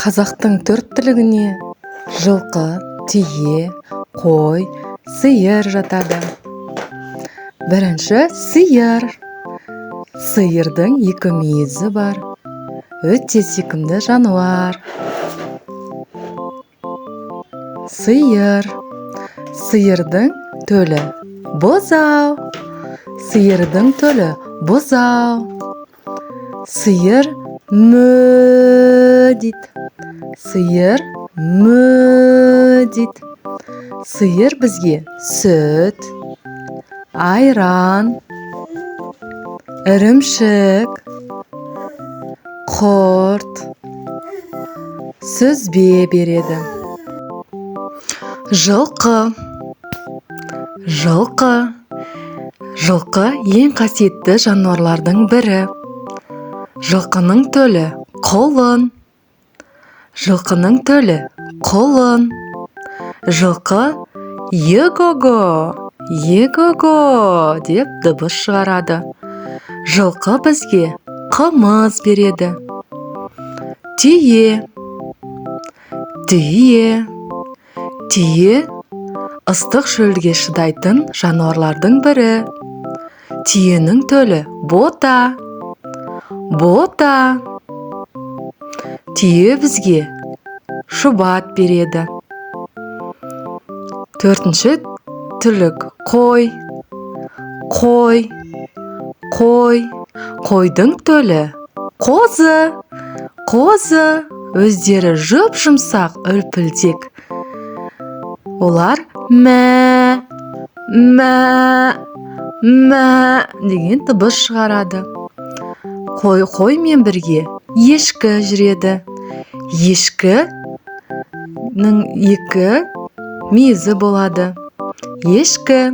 Қазақтың төрт түлігіне жылқы, түйе, қой, сиыр жатады. Бірінші сиыр. Сиырдың екі мүйізі бар. Өте сүйкімді жануар. Сиыр. Сиырдың төлі бұзау. Сиырдың төлі бұзау. Сиыр мө дейді. Сиыр мө дейді. Сиыр бізге сүт, айран, ірімшік, құрт, сүзбе береді. Жылқы. Жылқы. Жылқы ең қасиетті жануарлардың бірі. Жылқының төлі құлын. Жылқының төлі құлын. Жылқы егого, егого деп дыбыс шығарады. Жылқы бізге қымыз береді. Түйе. Түйе. Түйе ыстық шөлге шыдайтын жануарлардың бірі. Түйенің төлі бота. Бота. Түйе бізге шұбат береді. Төртінші түлік қой. Қой. Қой. Қойдың төлі қозы. Қозы өздері жұп-жұмсақ, үлпілдек. Олар мә, мә, мә деген дыбыс шығарады. Қоймен бірге ешкі жүреді. Ешкінің екі мүйізі болады. Ешкі.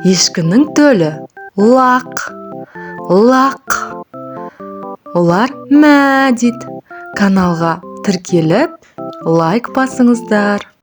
Ешкінің төлі лақ. Лақ. Олар мә дейді. Каналға тіркеліп, лайк басыңыздар.